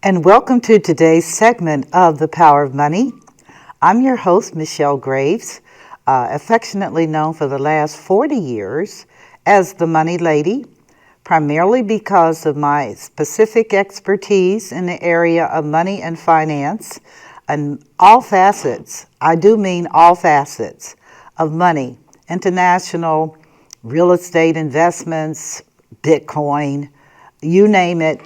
and welcome to today's segment of The Power of Money. I'm your host, Michelle Graves, affectionately known for the last 40 years as the Money Lady, primarily because of my specific expertise in the area of money and finance and all facets, I do mean all facets of money, international real estate investments, Bitcoin, you name it.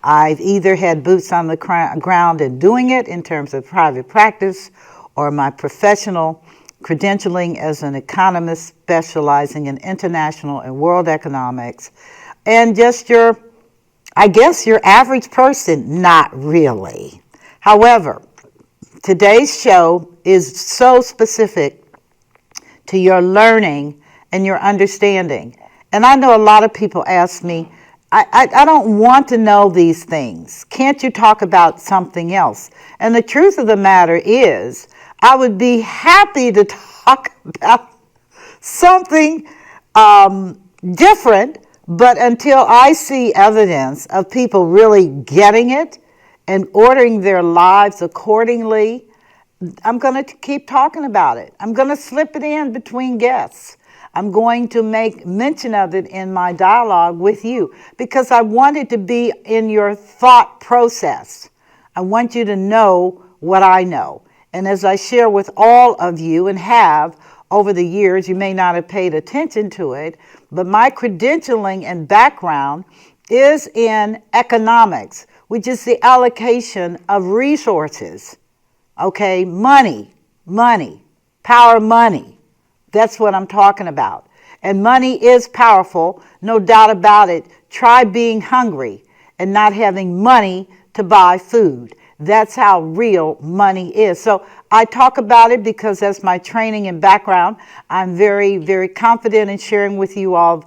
I've either had boots on the ground and doing it in terms of private practice or my professional credentialing as an economist specializing in international and world economics. And just your average person, not really. However, today's show is so specific to your learning and your understanding. And I know a lot of people ask me, I don't want to know these things. Can't you talk about something else? And the truth of the matter is, I would be happy to talk about something different, but until I see evidence of people really getting it and ordering their lives accordingly, I'm going to keep talking about it. I'm going to slip it in between guests. I'm going to make mention of it in my dialogue with you because I want it to be in your thought process. I want you to know what I know. And as I share with all of you and have over the years, you may not have paid attention to it, but my credentialing and background is in economics, which is the allocation of resources. Okay, money, power money. That's what I'm talking about. And money is powerful, no doubt about it. Try being hungry and not having money to buy food. That's how real money is. So I talk about it because that's my training and background. I'm very, very confident in sharing with you all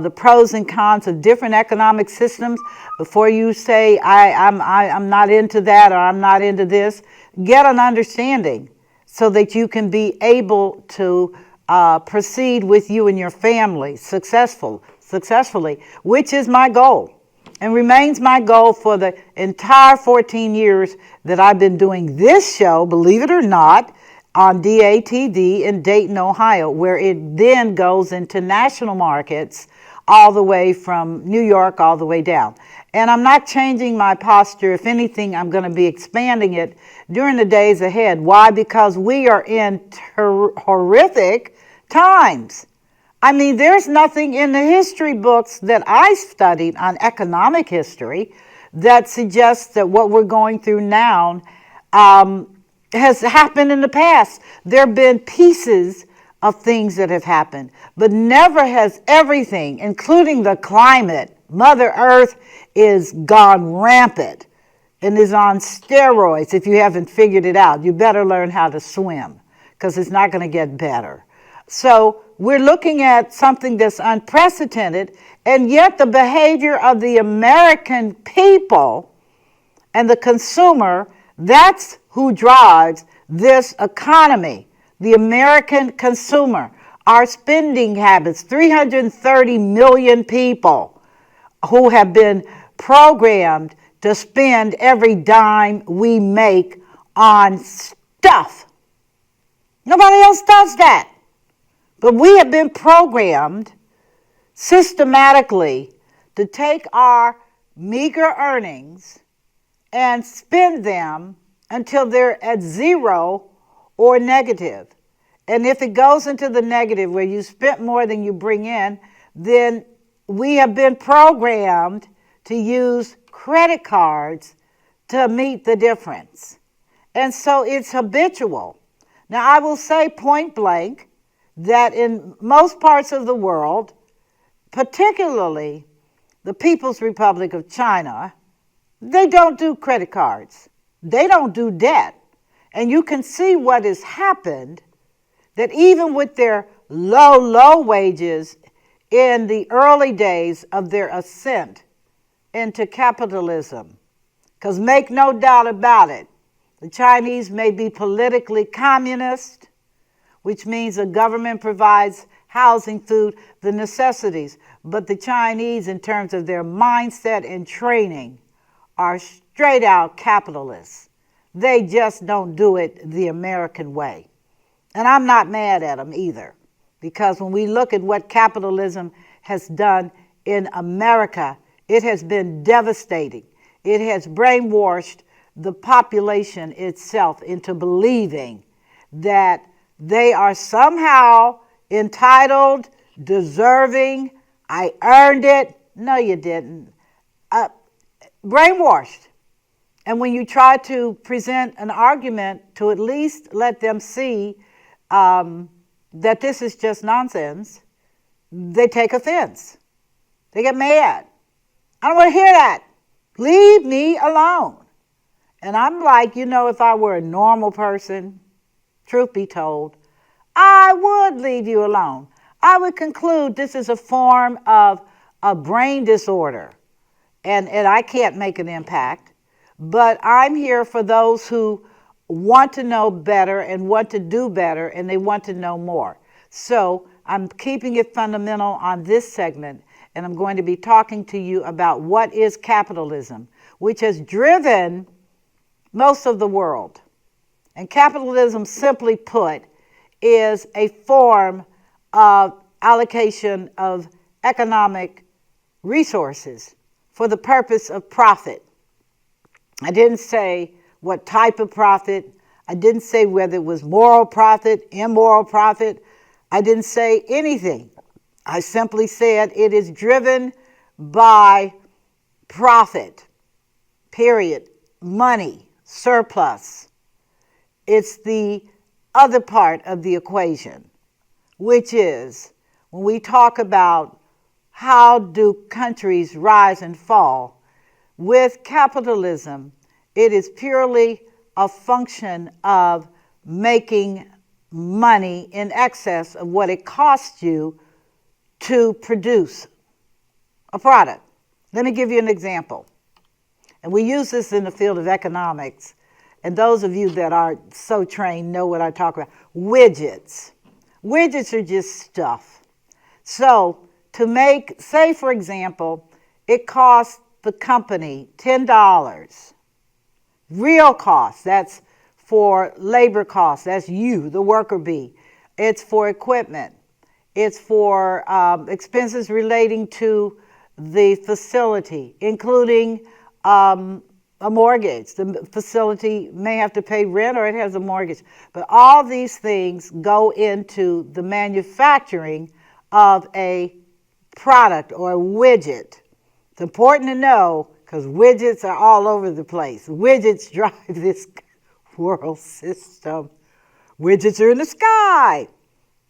the pros and cons of different economic systems. Before you say, I'm not into that or I'm not into this, get an understanding so that you can be able to proceed with you and your family successfully, which is my goal and remains my goal for the entire 14 years that I've been doing this show, believe it or not, on DATD in Dayton, Ohio, where it then goes into national markets all the way from New York all the way down. And I'm not changing my posture. If anything, I'm going to be expanding it during the days ahead. Why? Because we are in horrific times. I mean, there's nothing in the history books that I studied on economic history that suggests that what we're going through now has happened in the past. There have been pieces of things that have happened, but never has everything, including the climate. Mother Earth is gone rampant and is on steroids. If you haven't figured it out, you better learn how to swim because it's not going to get better. So we're looking at something that's unprecedented, and yet the behavior of the American people and the consumer, that's who drives this economy. The American consumer, our spending habits, 330 million people who have been programmed to spend every dime we make on stuff. Nobody else does that. But we have been programmed systematically to take our meager earnings and spend them until they're at zero or negative. And if it goes into the negative where you spent more than you bring in, then we have been programmed to use credit cards to meet the difference. And so it's habitual. Now, I will say point blank that in most parts of the world, particularly the People's Republic of China, they don't do credit cards. They don't do debt. And you can see what has happened, that even with their low wages in the early days of their ascent into capitalism, because make no doubt about it, the Chinese may be politically communist, which means the government provides housing, food, the necessities. But the Chinese, in terms of their mindset and training, are straight out capitalists. They just don't do it the American way. And I'm not mad at them either, because when we look at what capitalism has done in America, it has been devastating. It has brainwashed the population itself into believing that they are somehow entitled, deserving. I earned it. No, you didn't. Brainwashed. And when you try to present an argument to at least let them see that this is just nonsense, they take offense. They get mad. I don't want to hear that. Leave me alone. And I'm like, if I were a normal person, truth be told, I would leave you alone. I would conclude this is a form of a brain disorder. And I can't make an impact. But I'm here for those who want to know better and want to do better, and they want to know more. So I'm keeping it fundamental on this segment, and I'm going to be talking to you about what is capitalism, which has driven most of the world. And capitalism, simply put, is a form of allocation of economic resources for the purpose of profit. I didn't say what type of profit. I didn't say whether it was moral profit, immoral profit. I didn't say anything. I simply said it is driven by profit, period, money, surplus. It's the other part of the equation, which is when we talk about how do countries rise and fall, with capitalism, it is purely a function of making money in excess of what it costs you to produce a product. Let me give you an example. And we use this in the field of economics. And those of you that are so trained know what I talk about. Widgets. Widgets are just stuff. So to make, say for example, it costs the company $10. Real cost, that's for labor costs, that's you, the worker bee. It's for equipment. It's for expenses relating to the facility, including a mortgage. The facility may have to pay rent or it has a mortgage. But all these things go into the manufacturing of a product or a widget. It's important to know because widgets are all over the place. Widgets drive this world system. Widgets are in the sky.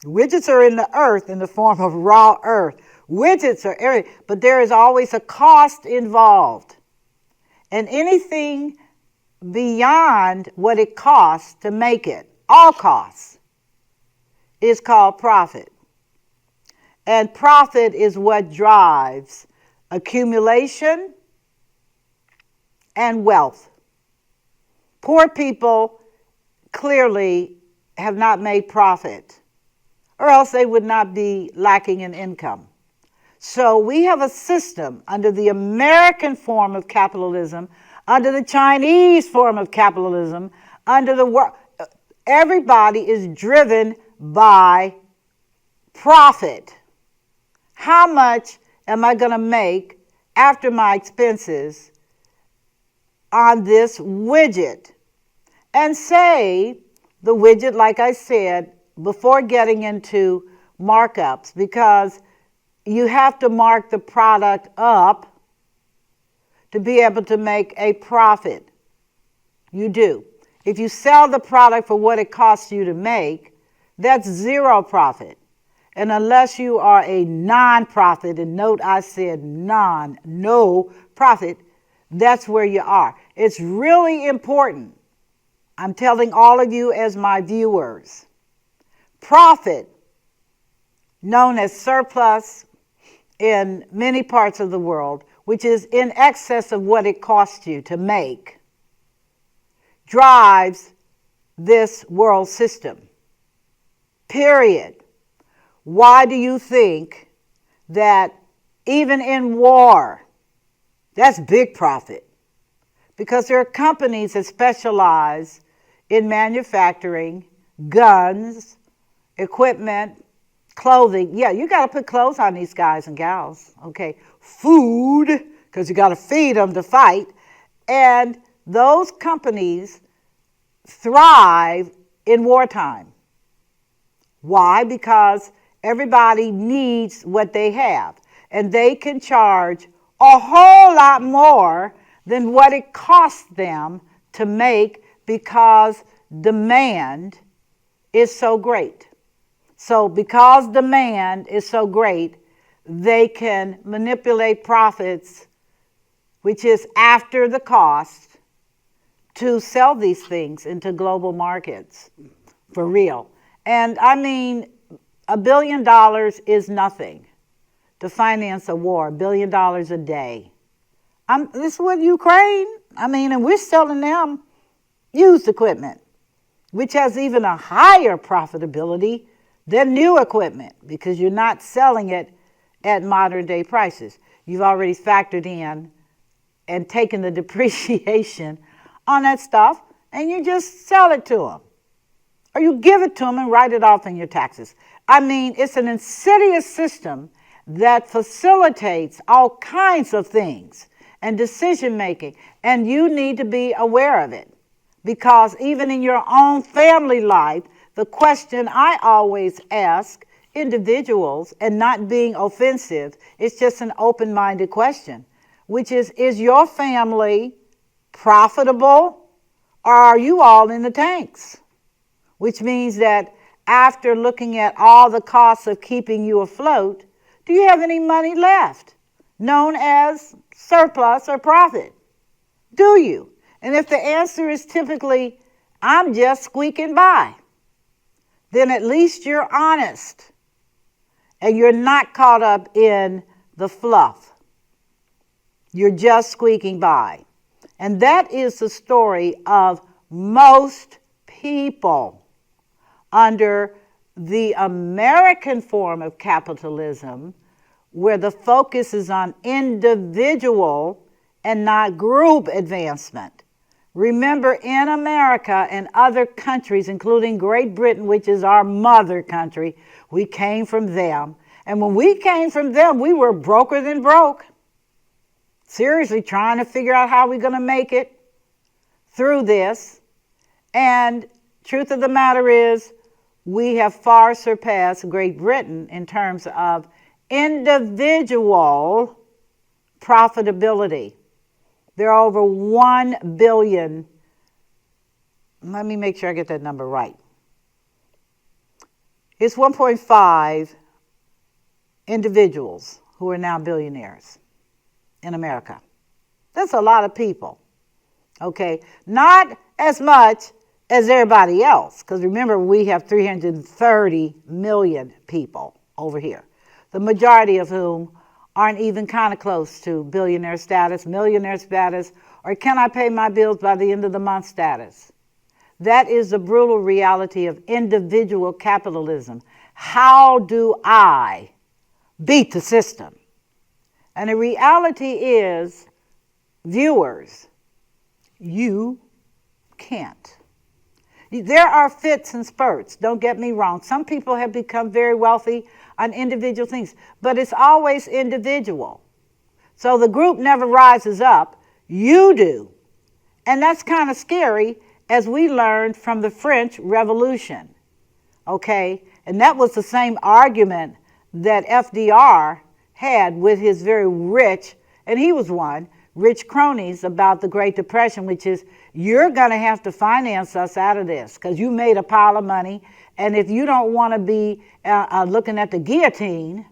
Widgets are in the earth in the form of raw earth. Widgets are everything, but there is always a cost involved. And anything beyond what it costs to make it, all costs, is called profit. And profit is what drives accumulation and wealth. Poor people clearly have not made profit, or else they would not be lacking in income. So we have a system under the American form of capitalism, under the Chinese form of capitalism, under the world. Everybody is driven by profit. How much am I going to make after my expenses on this widget? And say the widget, like I said, before getting into markups, because you have to mark the product up to be able to make a profit. You do. If you sell the product for what it costs you to make, that's zero profit. And unless you are a non-profit, and note I said no profit, that's where you are. It's really important. I'm telling all of you as my viewers, profit, known as surplus in many parts of the world, which is in excess of what it costs you to make, drives this world system. Period. Why do you think that even in war, that's big profit? because there are companies that specialize in manufacturing guns, equipment, clothing. Yeah, you got to put clothes on these guys and gals, okay? Food, because you got to feed them to fight. And those companies thrive in wartime. Why? Because everybody needs what they have, and they can charge a whole lot more than what it costs them to make because demand is so great. So because demand is so great, they can manipulate profits, which is after the cost, to sell these things into global markets for real. And I mean, $1 billion is nothing to finance a war, $1 billion a day. This is what Ukraine, and we're selling them used equipment, which has even a higher profitability than new equipment because you're not selling it at modern day prices. You've already factored in and taken the depreciation on that stuff, and you just sell it to them. Or you give it to them and write it off in your taxes. It's an insidious system that facilitates all kinds of things and decision making, and you need to be aware of it. Because even in your own family life, the question I always ask individuals, and not being offensive, it's just an open-minded question, which is your family profitable, or are you all in the tanks? Which means that after looking at all the costs of keeping you afloat, do you have any money left, known as surplus or profit? Do you? And if the answer is typically, I'm just squeaking by, then at least you're honest and you're not caught up in the fluff. You're just squeaking by. And that is the story of most people under the American form of capitalism, where the focus is on individual and not group advancement. Remember, in America and other countries, including Great Britain, which is our mother country, we came from them. And when we came from them, we were broker than broke. Seriously, trying to figure out how we're going to make it through this. And truth of the matter is, we have far surpassed Great Britain in terms of individual profitability. There are over 1 billion, let me make sure I get that number right. It's 1.5 individuals who are now billionaires in America. That's a lot of people, okay? Not as much as everybody else, because remember, we have 330 million people over here, the majority of whom aren't even kind of close to billionaire status, millionaire status, or can I pay my bills by the end of the month status. That is the brutal reality of individual capitalism. How do I beat the system? And the reality is, viewers, you can't. There are fits and spurts, don't get me wrong. Some people have become very wealthy on individual things, but it's always individual. So the group never rises up, you do. And that's kind of scary, as we learned from the French Revolution, okay? And that was the same argument that FDR had with his very rich, and he was one, rich cronies about the Great Depression, which is, you're going to have to finance us out of this because you made a pile of money. And if you don't want to be looking at the guillotine,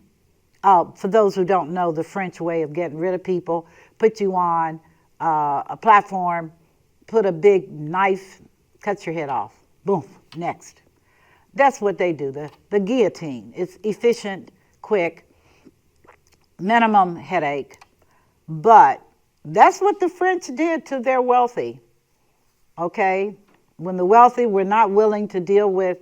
for those who don't know the French way of getting rid of people, put you on a platform, put a big knife, cut your head off. Boom, next. That's what they do, the guillotine. It's efficient, quick, minimum headache. But that's what the French did to their wealthy, okay? When the wealthy were not willing to deal with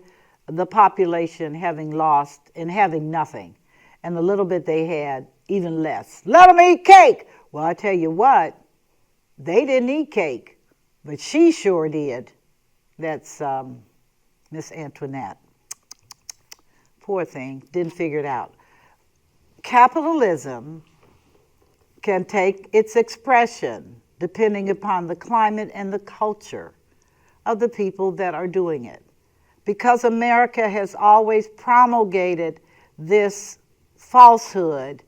the population having lost and having nothing, and the little bit they had, even less. Let them eat cake. Well, I tell you what, They didn't eat cake, but she sure did. That's Miss Antoinette. Poor thing, didn't figure it out. Capitalism can take its expression depending upon the climate and the culture of the people that are doing it. Because America has always promulgated this falsehood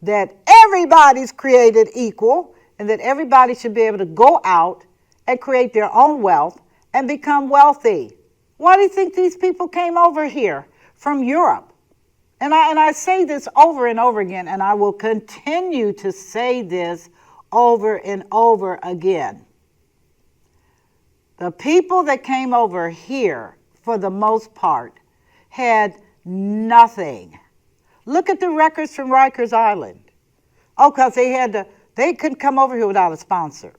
that everybody's created equal and that everybody should be able to go out and create their own wealth and become wealthy. Why do you think these people came over here from Europe? And I say this over and over again, and I will continue to say this over and over again. The people that came over here, for the most part, had nothing. Look at the records from Rikers Island. Oh, because they couldn't come over here without a sponsor.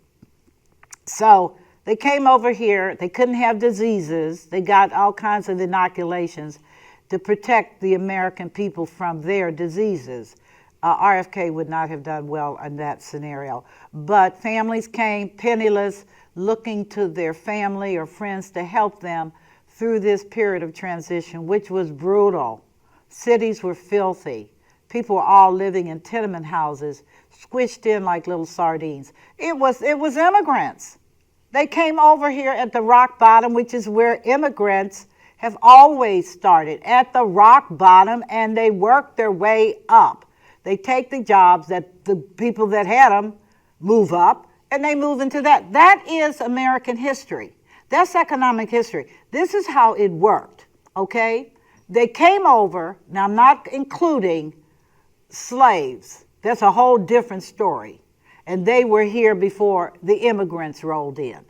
So they came over here, they couldn't have diseases, they got all kinds of inoculations to protect the American people from their diseases. RFK would not have done well in that scenario. But families came penniless, looking to their family or friends to help them through this period of transition, which was brutal. Cities were filthy. People were all living in tenement houses, squished in like little sardines. It was immigrants. They came over here at the rock bottom, which is where immigrants have always started, at the rock bottom, and they work their way up. They take the jobs that the people that had them move up, and they move into that. That is American history. That's economic history. This is how it worked, okay? They came over, now I'm not including slaves. That's a whole different story. And they were here before the immigrants rolled in,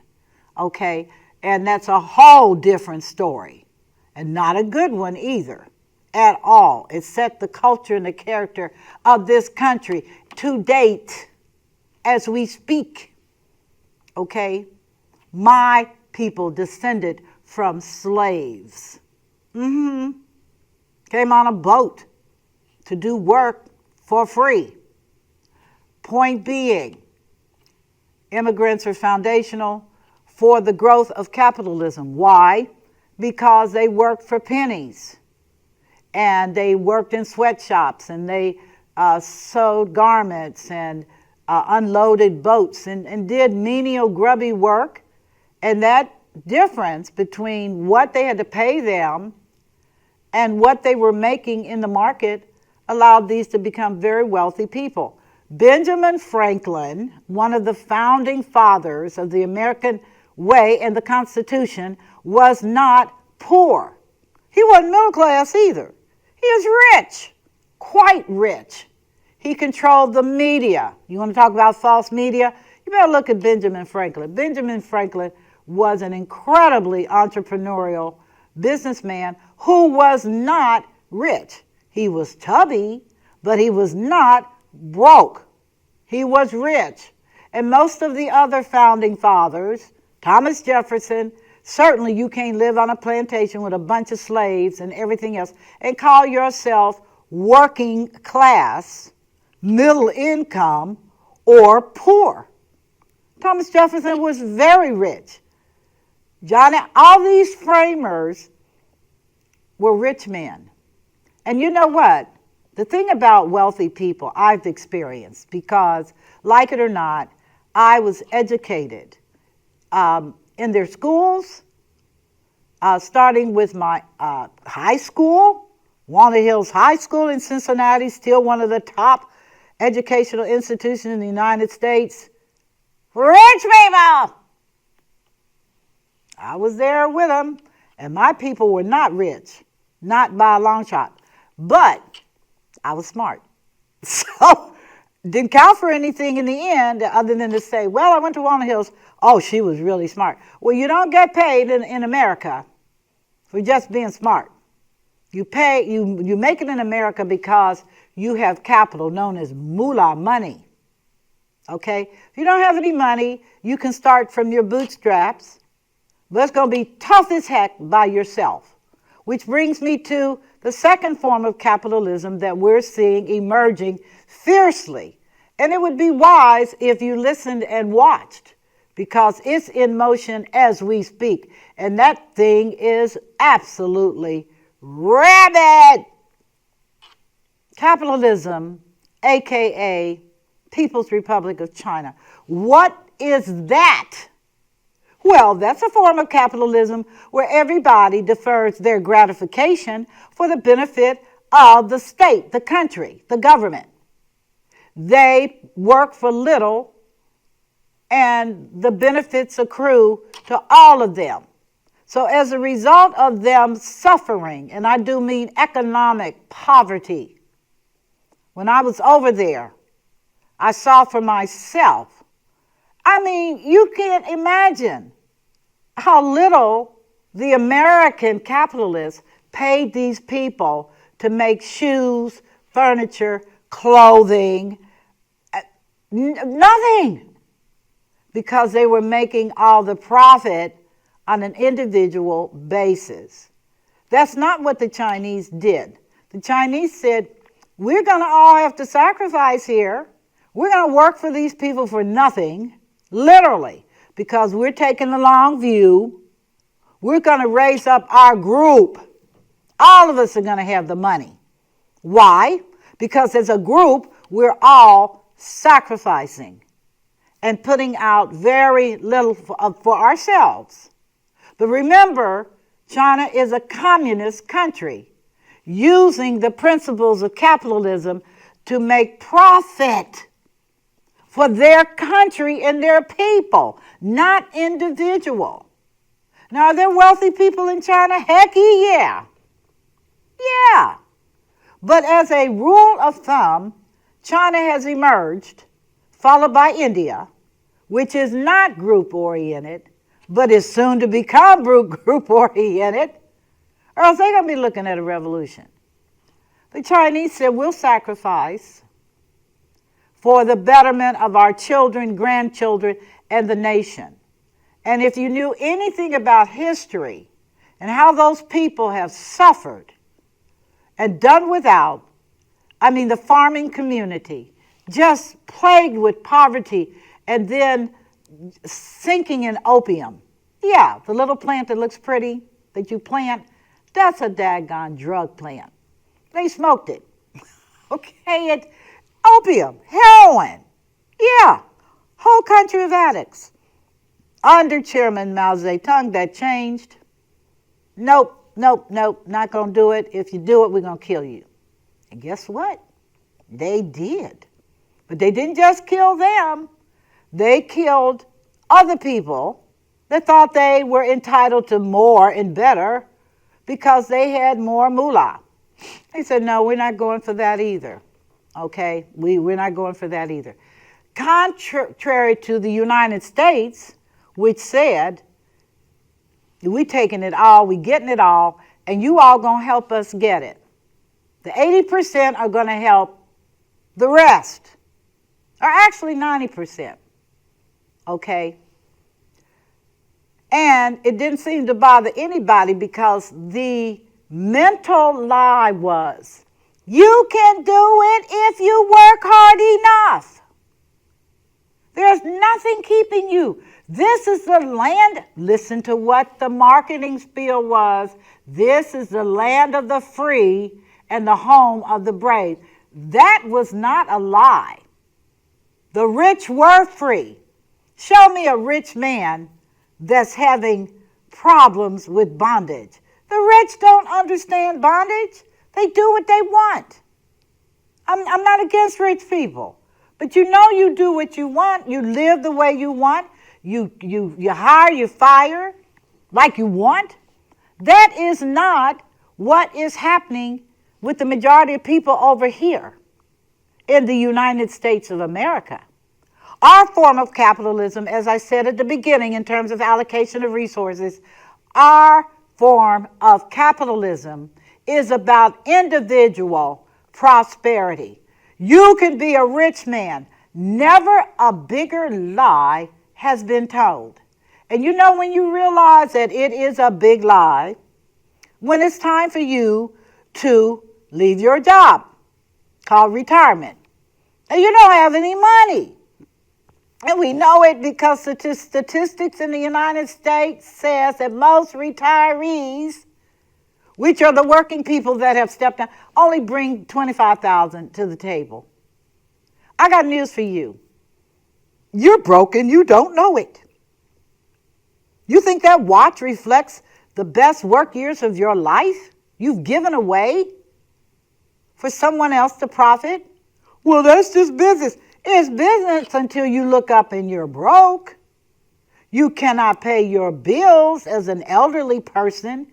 okay? And that's a whole different story. And not a good one either, at all. It set the culture and the character of this country to date as we speak, okay? My people descended from slaves. Came on a boat to do work for free. Point being, immigrants are foundational for the growth of capitalism. Why? Because they worked for pennies, and they worked in sweatshops, and they sewed garments and unloaded boats and did menial, grubby work. And that difference between what they had to pay them and what they were making in the market allowed these to become very wealthy people. Benjamin Franklin, one of the founding fathers of the American way and the Constitution, was not poor. He wasn't middle class either. He was rich, quite rich. He controlled the media. You want to talk about false media? You better look at Benjamin Franklin. Benjamin Franklin was an incredibly entrepreneurial businessman who was not rich. He was tubby, but he was not broke. He was rich. And most of the other founding fathers, Thomas Jefferson, certainly you can't live on a plantation with a bunch of slaves and everything else and call yourself working class, middle income, or poor. Thomas Jefferson was very rich. All these framers were rich men. And you know what? The thing about wealthy people I've experienced, because like it or not, I was educated in their schools, starting with my high school, Walnut Hills High School in Cincinnati, still one of the top educational institutions in the United States. Rich people! I was there with them, and my people were not rich, not by a long shot, but I was smart. So, didn't count for anything in the end other than to say, well, I went to Walnut Hills. Oh, she was really smart. Well, you don't get paid in America for just being smart. You make it in America because you have capital known as moolah, money. Okay? If you don't have any money, you can start from your bootstraps, but it's going to be tough as heck by yourself. Which brings me to the second form of capitalism that we're seeing emerging fiercely, And it would be wise if you listened and watched, because it's in motion as we speak. And that thing is absolutely rabid. Capitalism, aka People's Republic of China. What is that? Well, that's a form of capitalism where everybody defers their gratification for the benefit of the state, the country, the government. They work for little and the benefits accrue to all of them. So as a result of them suffering, and I do mean economic poverty, when I was over there, I saw for myself. I mean, you can't imagine how little the American capitalists paid these people to make shoes, furniture, clothing, nothing, because they were making all the profit on an individual basis. That's not what the Chinese did. The Chinese said, we're going to all have to sacrifice here. We're going to work for these people for nothing, literally, because we're taking the long view. We're going to raise up our group. All of us are going to have the money. Why? Because as a group, we're all sacrificing and putting out very little for ourselves. But remember, China is a communist country using the principles of capitalism to make profit for their country and their people, not individual. Now, are there wealthy people in China? Heck yeah. Yeah. But as a rule of thumb, China has emerged, followed by India, which is not group-oriented, but is soon to become group-oriented, or else they're going to be looking at a revolution. The Chinese said, we'll sacrifice for the betterment of our children, grandchildren, and the nation. And if you knew anything about history and how those people have suffered and done without, the farming community, just plagued with poverty and then sinking in opium. Yeah, the little plant that looks pretty that you plant, that's a daggone drug plant. They smoked it. Okay, opium, heroin. Yeah, whole country of addicts. Under Chairman Mao Zedong, that changed. Nope, not going to do it. If you do it, we're going to kill you. And guess what? They did. But they didn't just kill them. They killed other people that thought they were entitled to more and better because they had more moolah. They said, no, we're not going for that either. Okay, we're not going for that either. Contrary to the United States, which said, we taking it all, we getting it all, and you all going to help us get it. The 80% are going to help the rest, or actually 90%. Okay? And it didn't seem to bother anybody because the mental lie was, you can do it if you work hard enough. There's nothing keeping you. This is the land. Listen to what the marketing spiel was. This is the land of the free and the home of the brave. That was not a lie. The rich were free. Show me a rich man that's having problems with bondage. The rich don't understand bondage. They do what they want. I'm not against rich people. But you know you do what you want. You live the way you want. You hire, you fire like you want. That is not what is happening with the majority of people over here in the United States of America. Our form of capitalism, as I said at the beginning in terms of allocation of resources, our form of capitalism is about individual prosperity. You can be a rich man. Never a bigger lie has been told. And you know when you realize that it is a big lie, when it's time for you to leave your job, called retirement. and you don't have any money. And we know it because the statistics in the United States says that most retirees, which are the working people that have stepped down, only bring $25,000 to the table. I got news for you. You're broke and you don't know it. You think that watch reflects the best work years of your life you've given away for someone else to profit? Well, that's just business. It's business until you look up and you're broke. You cannot pay your bills as an elderly person.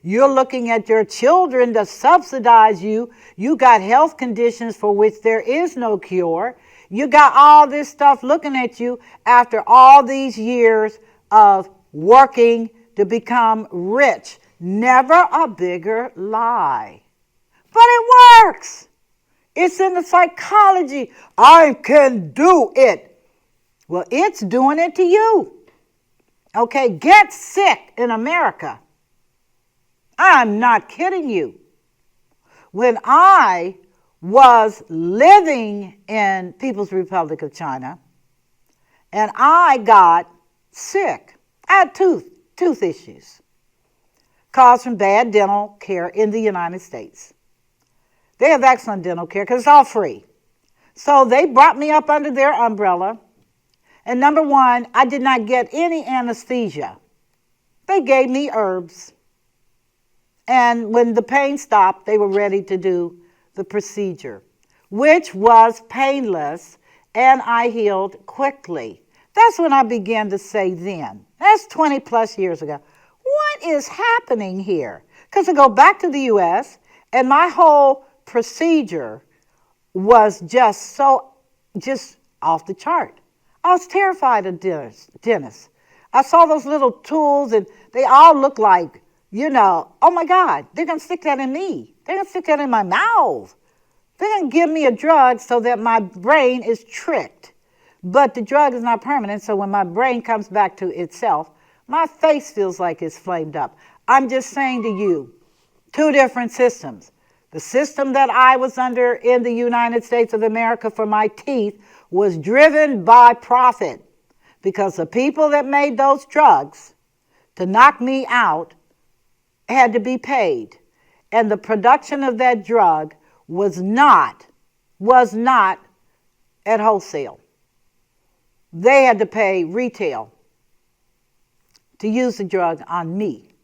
You're looking at your children to subsidize you. You got health conditions for which there is no cure. You got all this stuff looking at you after all these years of working to become rich. Never a bigger lie. But it works. It's in the psychology. I can do it. Well, it's doing it to you. Okay, get sick in America. I'm not kidding you. When I was living in People's Republic of China and I got sick, I had tooth issues caused from bad dental care in the United States. They have excellent dental care because it's all free. So they brought me up under their umbrella. And number one, I did not get any anesthesia. They gave me herbs. And when the pain stopped, they were ready to do the procedure, which was painless, and I healed quickly. That's when I began to say then. That's 20 plus years ago. What is happening here? Because I go back to the U.S., and my whole procedure was just off the chart. I was terrified of dentists. I saw those little tools, and they all look like, oh my God, they're going to stick that in me. They're going to stick that in my mouth. They're going to give me a drug so that my brain is tricked. But the drug is not permanent, so when my brain comes back to itself, my face feels like it's flamed up. I'm just saying to you, two different systems. The system that I was under in the United States of America for my teeth was driven by profit, because the people that made those drugs to knock me out had to be paid. And the production of that drug was not at wholesale. They had to pay retail to use the drug on me.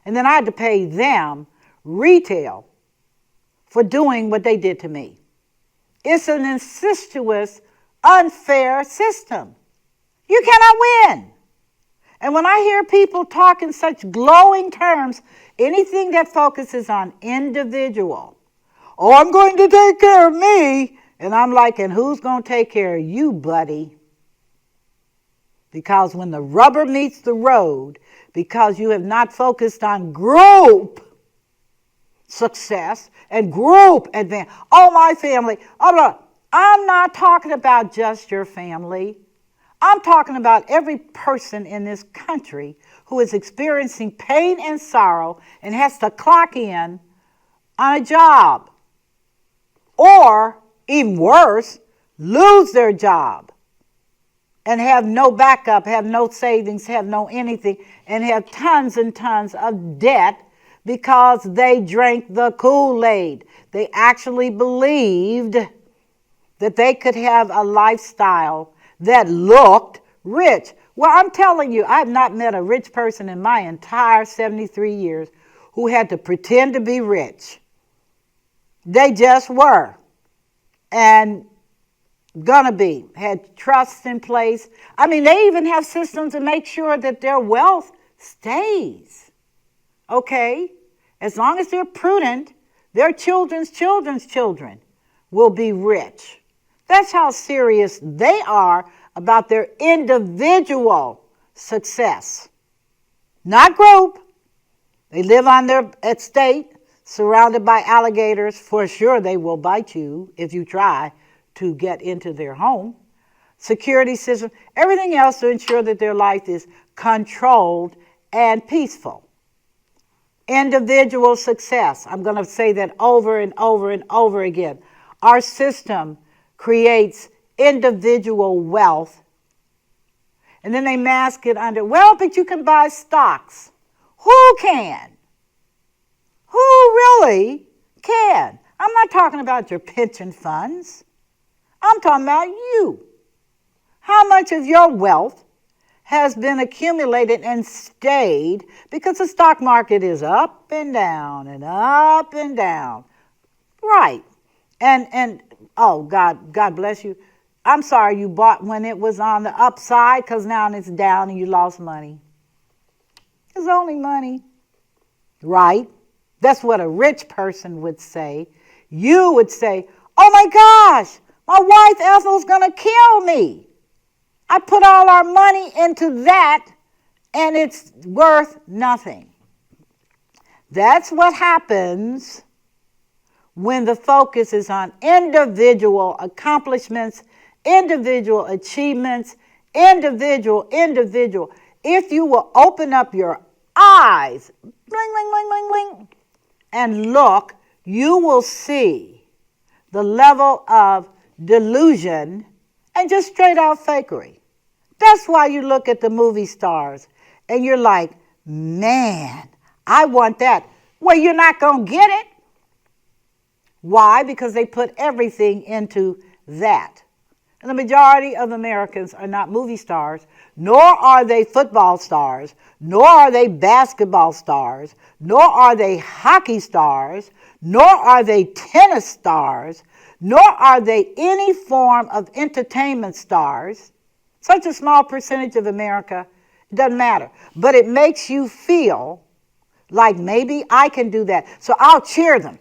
And then I had to pay them retail for doing what they did to me. It's an incestuous, unfair system. You cannot win. And when I hear people talk in such glowing terms, anything that focuses on individual, I'm going to take care of me, and I'm like, and who's going to take care of you, buddy? Because when the rubber meets the road, because you have not focused on group success and group advance. Oh, my family. Oh, I'm not talking about just your family. I'm talking about every person in this country who is experiencing pain and sorrow and has to clock in on a job. Or, even worse, lose their job and have no backup, have no savings, have no anything, and have tons and tons of debt because they drank the Kool-Aid. They actually believed that they could have a lifestyle that looked rich. Well, I'm telling you, I've not met a rich person in my entire 73 years who had to pretend to be rich. They just were. And gonna be. Had trusts in place. I mean, they even have systems to make sure that their wealth stays. Okay? As long as they're prudent, their children's children's children will be rich. That's how serious they are about their individual success. Not group. They live on their estate, surrounded by alligators. For sure they will bite you if you try to get into their home. Security system, everything else to ensure that their life is controlled and peaceful. Individual success. I'm going to say that over and over and over again. Our system creates individual wealth. And then they mask it under, well, but you can buy stocks. Who can? Who really can? I'm not talking about your pension funds. I'm talking about you. How much of your wealth has been accumulated and stayed because the stock market is up and down and up and down. Right. And oh, God bless you. I'm sorry you bought when it was on the upside because now it's down and you lost money. It's only money. Right? That's what a rich person would say. You would say, oh my gosh, my wife Ethel's going to kill me. I put all our money into that and it's worth nothing. That's what happens when the focus is on individual accomplishments, individual achievements, individual. If you will open up your eyes, bling, bling, bling, bling, bling, and look, you will see the level of delusion and just straight out fakery. That's why you look at the movie stars and you're like, man, I want that. Well, you're not going to get it. Why? Because they put everything into that. And the majority of Americans are not movie stars, nor are they football stars, nor are they basketball stars, nor are they hockey stars, nor are they tennis stars, nor are they any form of entertainment stars. Such a small percentage of America, it doesn't matter. But it makes you feel like maybe I can do that. So I'll cheer them.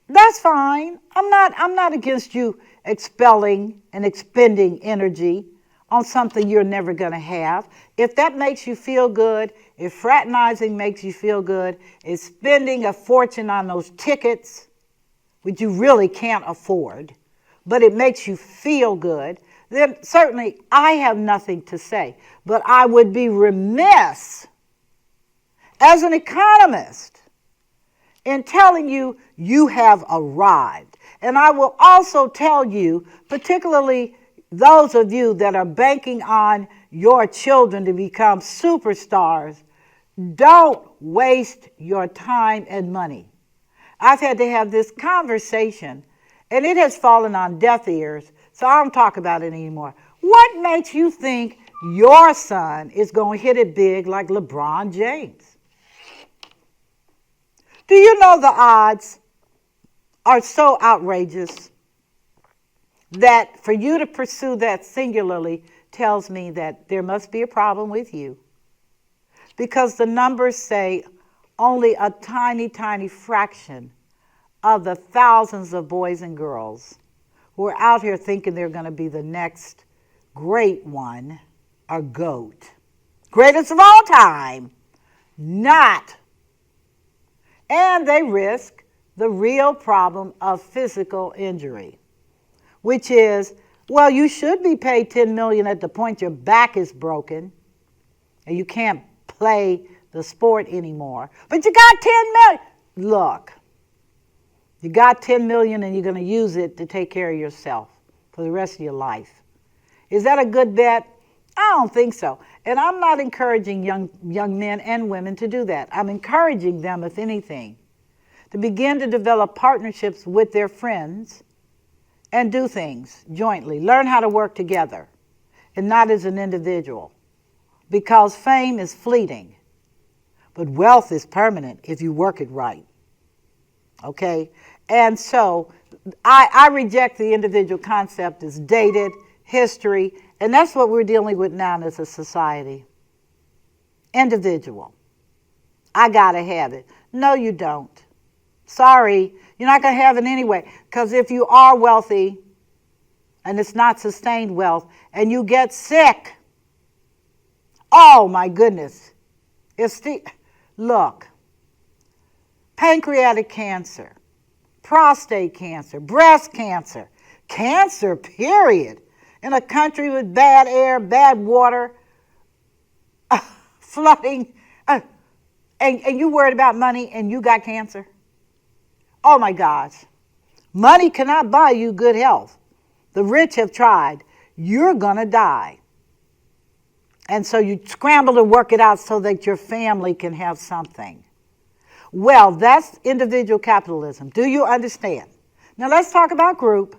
That's fine. I'm not against you expelling and expending energy on something you're never going to have. If that makes you feel good, if fraternizing makes you feel good, if spending a fortune on those tickets, which you really can't afford, but it makes you feel good, then certainly I have nothing to say. But I would be remiss as an economist in telling you you have arrived. And I will also tell you, particularly those of you that are banking on your children to become superstars, don't waste your time and money. I've had to have this conversation, and it has fallen on deaf ears, so I don't talk about it anymore. What makes you think your son is going to hit it big like LeBron James? Do you know the odds are so outrageous that for you to pursue that singularly tells me that there must be a problem with you? Because the numbers say only a tiny, tiny fraction of the thousands of boys and girls who are out here thinking they're going to be the next great one are GOAT. Greatest of all time. Not. And they risk the real problem of physical injury, which is, well, you should be paid $10 million at the point your back is broken and you can't play the sport anymore. But you got $10 million. Look, you got $10 million and you're going to use it to take care of yourself for the rest of your life. Is that a good bet? I don't think so. And I'm not encouraging young men and women to do that. I'm encouraging them, if anything, to begin to develop partnerships with their friends and do things jointly. Learn how to work together and not as an individual. Because fame is fleeting, but wealth is permanent if you work it right. Okay? And so I reject the individual concept as dated, history, and that's what we're dealing with now as a society. Individual. I gotta have it. No, you don't. Sorry, you're not gonna have it anyway. Because if you are wealthy and it's not sustained wealth and you get sick, oh my goodness. Look, pancreatic cancer, prostate cancer, breast cancer, cancer, period. In a country with bad air, bad water, flooding, and you worried about money and you got cancer? Oh my gosh. Money cannot buy you good health. The rich have tried. You're going to die. And so you scramble to work it out so that your family can have something. Well, that's individual capitalism. Do you understand? Now let's talk about group,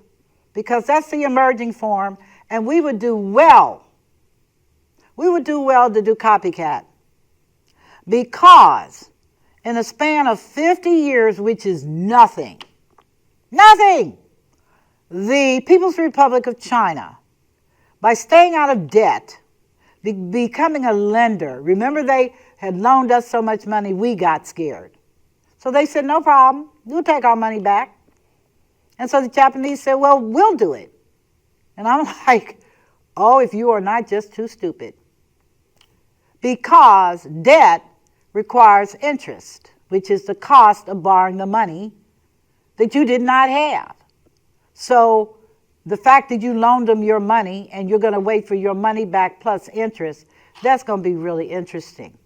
because that's the emerging form, and we would do well. We would do well to do copycat. Because in a span of 50 years, which is nothing, the People's Republic of China, by staying out of debt, becoming a lender. Remember, they had loaned us so much money, we got scared. So they said, no problem, we'll take our money back. And so the Japanese said, well, we'll do it. And I'm like, oh, if you are not just too stupid. Because debt requires interest, which is the cost of borrowing the money that you did not have. So the fact that you loaned them your money and you're going to wait for your money back plus interest, that's going to be really interesting,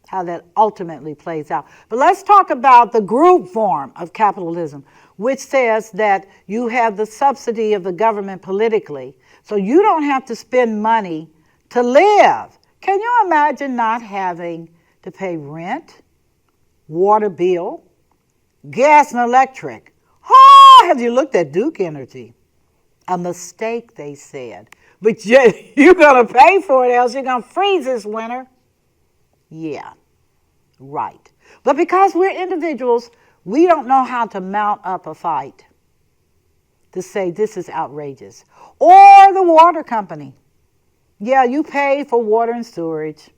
how that ultimately plays out. But let's talk about the group form of capitalism, which says that you have the subsidy of the government politically, so you don't have to spend money to live. Can you imagine not having to pay rent, water bill, gas and electric? Oh, have you looked at Duke Energy? A mistake, they said. But you're going to pay for it, else you're going to freeze this winter. Yeah, right. But because we're individuals, we don't know how to mount up a fight to say this is outrageous. Or the water company. Yeah, you pay for water and sewerage.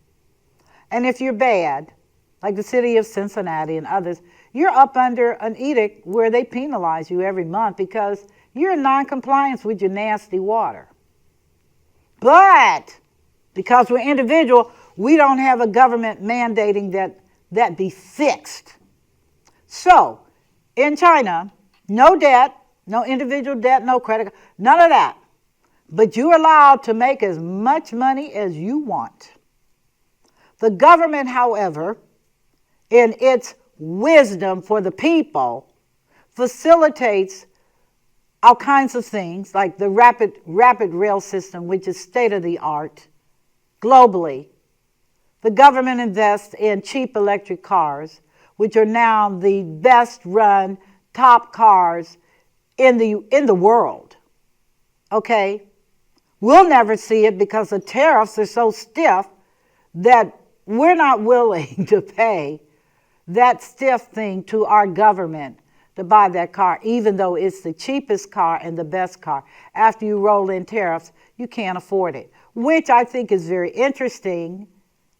And if you're bad, like the city of Cincinnati and others, you're up under an edict where they penalize you every month because you're in non-compliance with your nasty water. But because we're individual, we don't have a government mandating that be fixed. So, in China, no debt, no individual debt, no credit, none of that. But you're allowed to make as much money as you want. The government, however, in its wisdom for the people, facilitates all kinds of things, like the rapid rail system, which is state-of-the-art globally. The government invests in cheap electric cars, which are now the best-run top cars in the world. Okay? We'll never see it because the tariffs are so stiff that we're not willing to pay that stiff thing to our government to buy that car, even though it's the cheapest car and the best car. After you roll in tariffs, you can't afford it, which I think is very interesting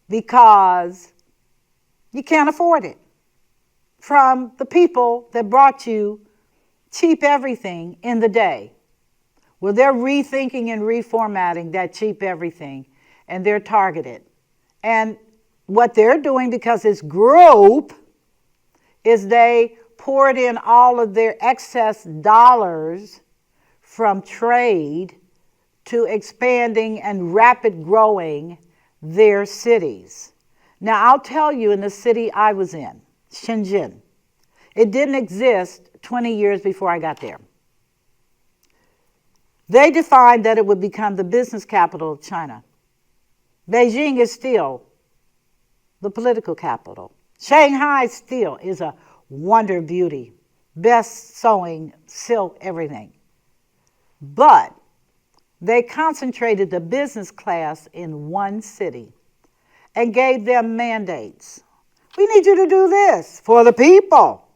because you can't afford it from the people that brought you cheap everything in the day. Well, they're rethinking and reformatting that cheap everything, and they're targeted. And what they're doing, because it's group, is they poured in all of their excess dollars from trade to expanding and rapid growing their cities. Now, I'll tell you, in the city I was in, Shenzhen, it didn't exist 20 years before I got there. They defined that it would become the business capital of China. Beijing is still the political capital. Shanghai still is a wonder of beauty, best sewing, silk, everything. But they concentrated the business class in one city and gave them mandates. We need you to do this for the people.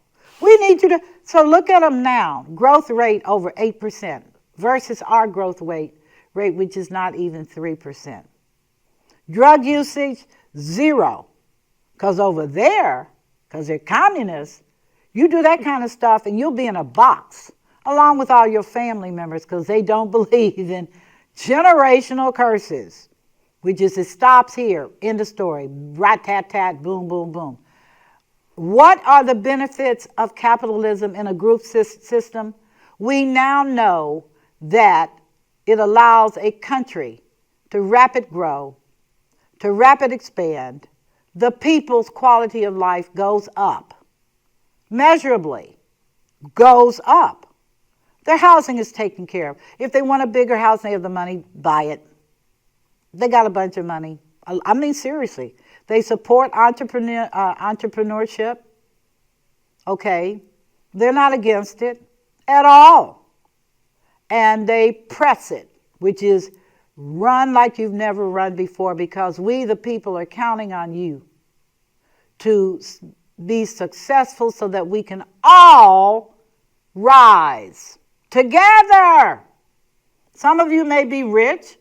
We need you to. So look at them now. Growth rate over 8% versus our growth rate, which is not even 3%. Drug usage, 0. Because over there, because they're communists, you do that kind of stuff and you'll be in a box along with all your family members because they don't believe in generational curses, which is it stops here, end of story, rat-tat-tat, boom, boom, boom. What are the benefits of capitalism in a group system? We now know that it allows a country to rapid grow, to rapid expand. The people's quality of life goes up, measurably goes up. Their housing is taken care of. If they want a bigger house and they have the money, buy it. They got a bunch of money. I mean, seriously. They support entrepreneurship. Okay. They're not against it at all. And they press it, which is run like you've never run before, because we, the people, are counting on you to be successful so that we can all rise together. Some of you may be rich,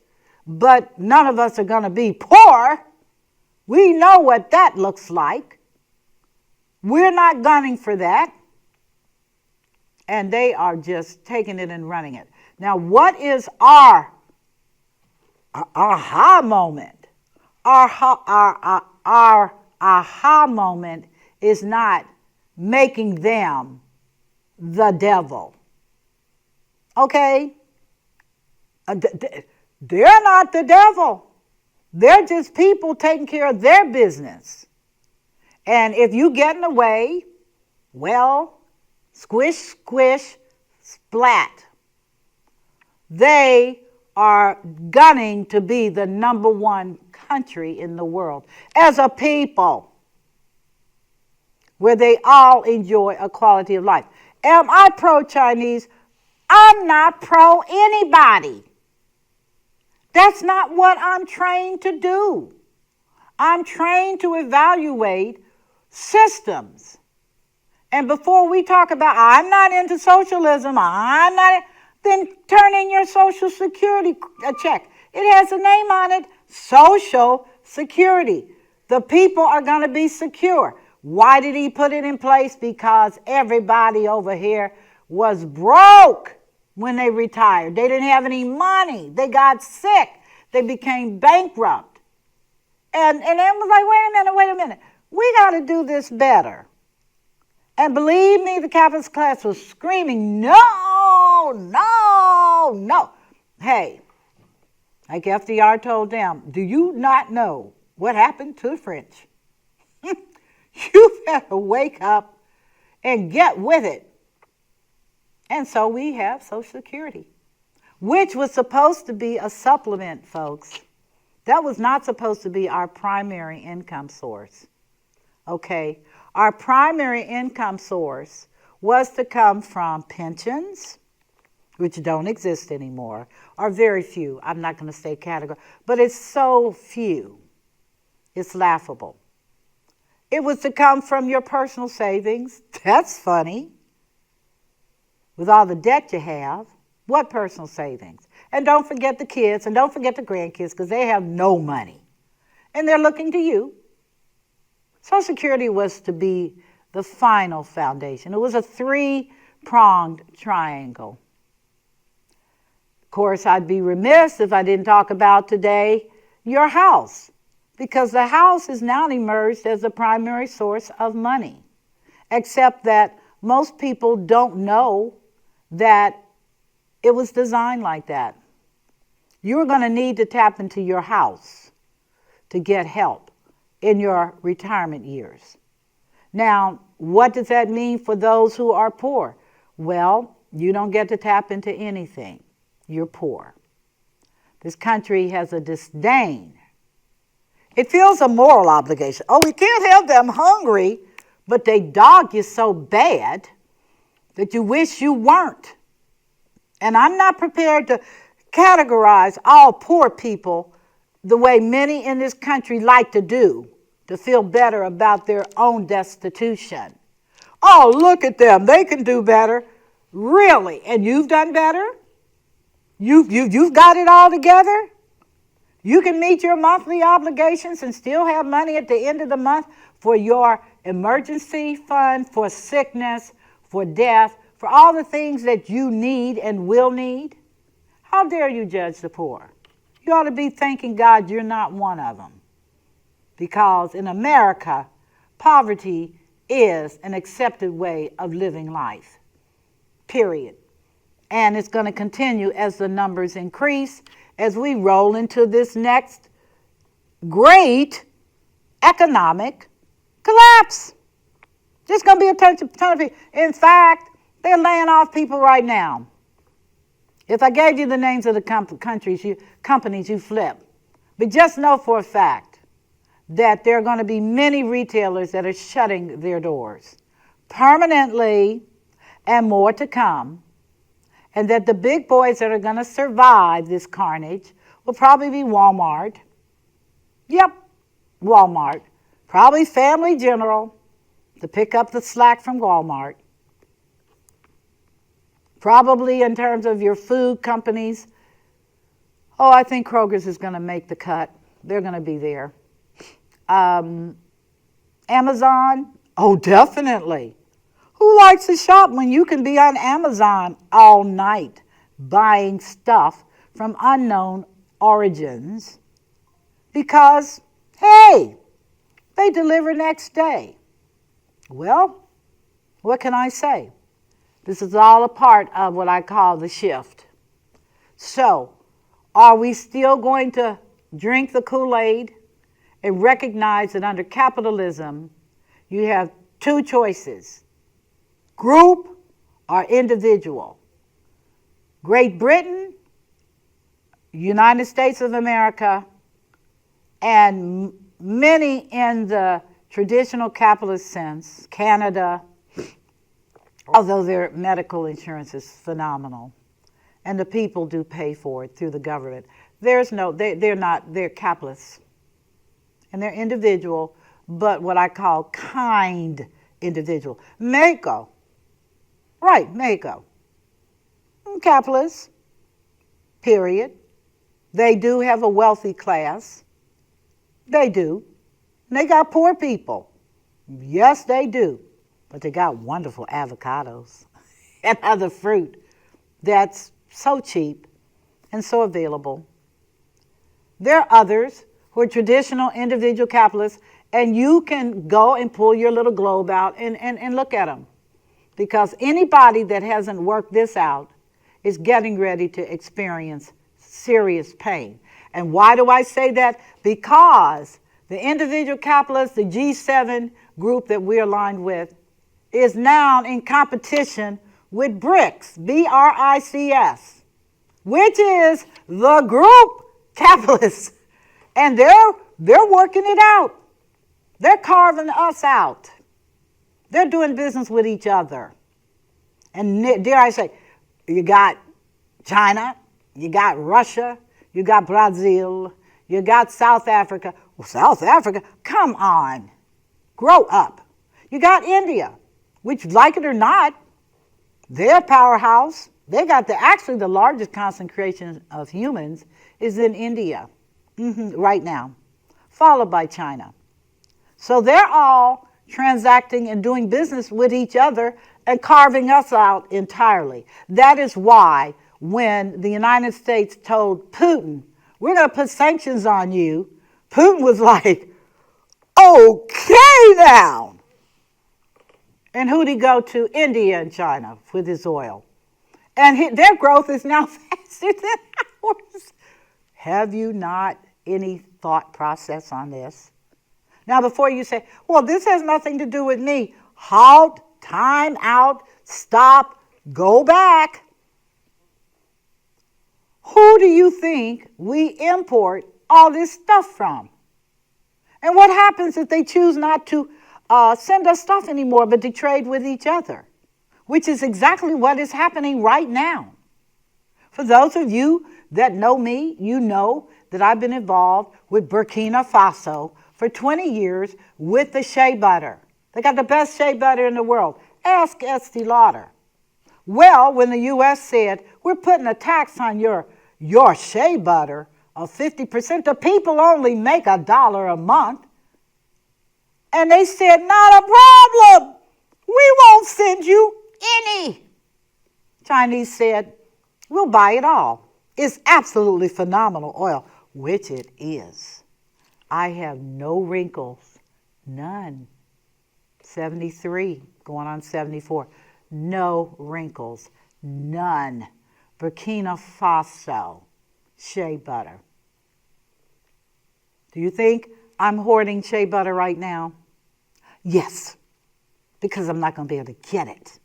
but none of us are going to be poor. We know what that looks like. We're not gunning for that. And they are just taking it and running it. Now, what is our aha moment? Our aha moment is not making them the devil. Okay? They're not the devil. They're just people taking care of their business. And if you get in the way, well, squish, squish, splat. They are gunning to be the number one country in the world as a people, where they all enjoy a quality of life. Am I pro-Chinese? I'm not pro-anybody. That's not what I'm trained to do. I'm trained to evaluate systems. And before we talk about, I'm not into socialism, then turn in your Social Security check. It has a name on it, Social Security. The people are going to be secure. Why did he put it in place? Because everybody over here was broke when they retired. They didn't have any money. They got sick. They became bankrupt. And then was like, wait a minute. We got to do this better. And believe me, the capitalist class was screaming, no, no, no. Hey, like FDR told them, do you not know what happened to the French? You better wake up and get with it. And so we have Social Security, which was supposed to be a supplement, folks. That was not supposed to be our primary income source. Okay? Our primary income source was to come from pensions, which don't exist anymore, or very few. I'm not going to say category, but it's so few. It's laughable. It was to come from your personal savings. That's funny. With all the debt you have, what personal savings? And don't forget the kids, and don't forget the grandkids, because they have no money. And they're looking to you. Social Security was to be the final foundation. It was a three-pronged triangle. Of course, I'd be remiss if I didn't talk about today your house, because the house is now emerged as the primary source of money, except that most people don't know that it was designed like that. You're going to need to tap into your house to get help in your retirement years. Now, what does that mean for those who are poor? Well, you don't get to tap into anything. You're poor. This country has a disdain. It feels a moral obligation. Oh, we can't have them hungry, but they dog you so bad that you wish you weren't. And I'm not prepared to categorize all poor people the way many in this country like to do, to feel better about their own destitution. Oh, look at them. They can do better. Really? And you've done better? You've got it all together? You can meet your monthly obligations and still have money at the end of the month for your emergency fund, for sickness, for death, for all the things that you need and will need? How dare you judge the poor? You ought to be thanking God you're not one of them. Because in America, poverty is an accepted way of living life. Period. And it's going to continue as the numbers increase, as we roll into this next great economic collapse. Just going to be a ton of people. In fact, they're laying off people right now. If I gave you the names of the companies, you flip. But just know for a fact that there are going to be many retailers that are shutting their doors permanently and more to come. And that the big boys that are going to survive this carnage will probably be Walmart. Yep, Walmart. Probably Family General to pick up the slack from Walmart. Probably in terms of your food companies, I think Kroger's is going to make the cut. They're going to be there. Amazon, definitely. Who likes to shop when you can be on Amazon all night buying stuff from unknown origins? Because, hey, they deliver next day. Well, what can I say? This is all a part of what I call the shift. So, are we still going to drink the Kool-Aid and recognize that under capitalism, you have two choices, group or individual? Great Britain, United States of America, and many in the traditional capitalist sense, Canada, although their medical insurance is phenomenal, and the people do pay for it through the government. They're capitalists, and they're individual, but what I call kind individual. Mexico, capitalists, period. They do have a wealthy class. They do. And they got poor people. Yes, they do. But they got wonderful avocados and other fruit that's so cheap and so available. There are others who are traditional individual capitalists, and you can go and pull your little globe out and look at them. Because anybody that hasn't worked this out is getting ready to experience serious pain. And why do I say that? Because the individual capitalists, the G7 group that we're aligned with, is now in competition with BRICS, B-R-I-C-S, which is the group capitalists. And they're working it out. They're carving us out. They're doing business with each other. And dare I say, you got China, you got Russia, you got Brazil, you got South Africa. Well, South Africa, come on, grow up. You got India, which, like it or not, their powerhouse. They got actually the largest concentration of humans is in India right now, followed by China. So they're all transacting and doing business with each other and carving us out entirely. That is why when the United States told Putin, we're going to put sanctions on you, Putin was like, okay now. And who'd he go to? India and China with his oil. And their growth is now faster than ours. Have you not any thought process on this? Now, before you say, well, this has nothing to do with me, halt, time out, stop, go back. Who do you think we import all this stuff from? And what happens if they choose not to send us stuff anymore, but to trade with each other? Which is exactly what is happening right now. For those of you that know me, you know that I've been involved with Burkina Faso for 20 years with the shea butter. They got the best shea butter in the world. Ask Estee Lauder. Well, when the U.S. said, we're putting a tax on your shea butter of 50%, the people only make $1 a month. And they said, not a problem. We won't send you any. Chinese said, we'll buy it all. It's absolutely phenomenal oil, which it is. I have no wrinkles, none. 73, going on 74. No wrinkles, none. Burkina Faso, shea butter. Do you think I'm hoarding shea butter right now? Yes, because I'm not going to be able to get it.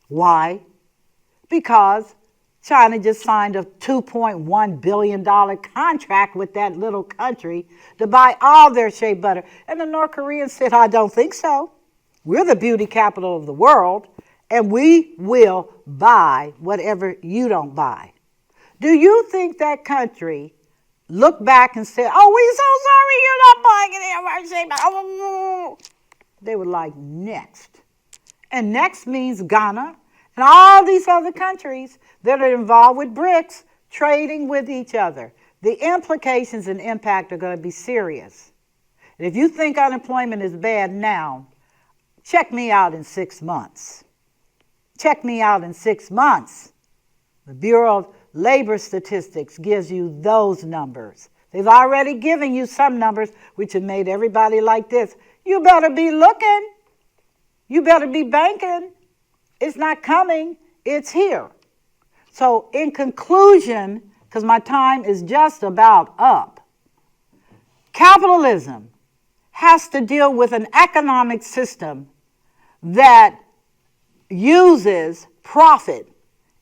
Why? Because China just signed a $2.1 billion contract with that little country to buy all their shea butter. And the North Koreans said, I don't think so. We're the beauty capital of the world, and we will buy whatever you don't buy. Do you think that country looked back and said, oh, we're so sorry you're not buying any of our shea butter? They were like, next. And next means Ghana and all these other countries that are involved with BRICS trading with each other. The implications and impact are going to be serious. And if you think unemployment is bad now, check me out in 6 months. Check me out in 6 months. The Bureau of Labor Statistics gives you those numbers. They've already given you some numbers which have made everybody like this. You better be looking. You better be banking. It's not coming. It's here. So in conclusion, because my time is just about up, capitalism has to deal with an economic system that uses profit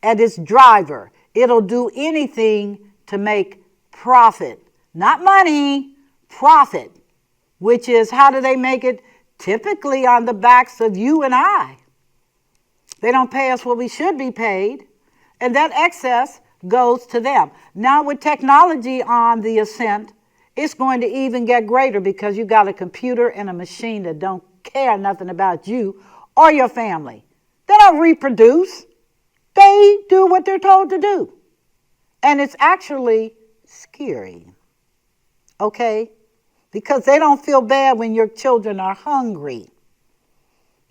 as its driver. It'll do anything to make profit. Not money, profit. Which is, how do they make it? Typically on the backs of you and I. They don't pay us what we should be paid, and that excess goes to them. Now with technology on the ascent, it's going to even get greater because you got a computer and a machine that don't care nothing about you or your family. They don't reproduce. They do what they're told to do. And it's actually scary. Okay? Because they don't feel bad when your children are hungry.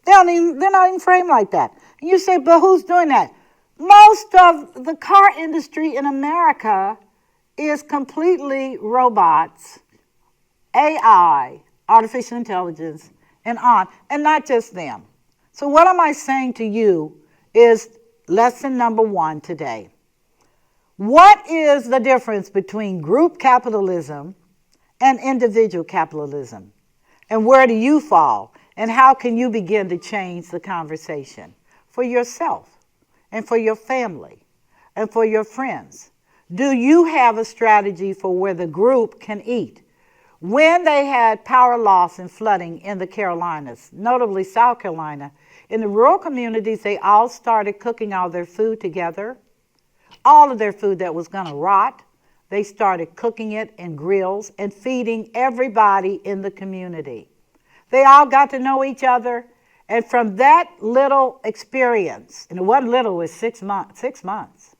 They're not even framed like that. And you say, but who's doing that? Most of the car industry in America is completely robots, AI, artificial intelligence, and on. And not just them. So what am I saying to you is lesson number 1 today. What is the difference between group capitalism and individual capitalism? And where do you fall? And how can you begin to change the conversation for yourself and for your family and for your friends? Do you have a strategy for where the group can eat? When they had power loss and flooding in the Carolinas, notably South Carolina, in the rural communities, they all started cooking all their food together. All of their food that was going to rot, they started cooking it in grills and feeding everybody in the community. They all got to know each other, and from that little experience, and it wasn't little, it was 6 months,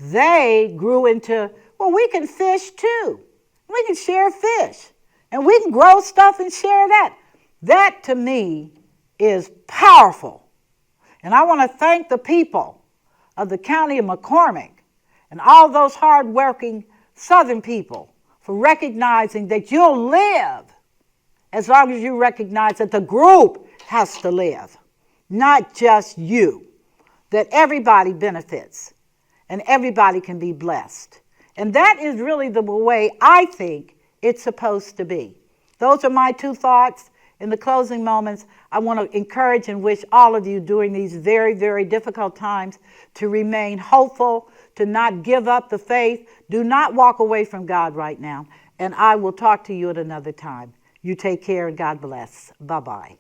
they grew into, well, we can fish too. We can share fish, and we can grow stuff and share that. That, to me, is powerful. And I want to thank the people of the county of McCormick and all those hard-working Southern people for recognizing that you'll live as long as you recognize that the group has to live, not just you, that everybody benefits and everybody can be blessed. And that is really the way I think it's supposed to be. Those are my 2 thoughts. In the closing moments, I want to encourage and wish all of you during these very, very difficult times to remain hopeful, to not give up the faith. Do not walk away from God right now. And I will talk to you at another time. You take care and God bless. Bye-bye.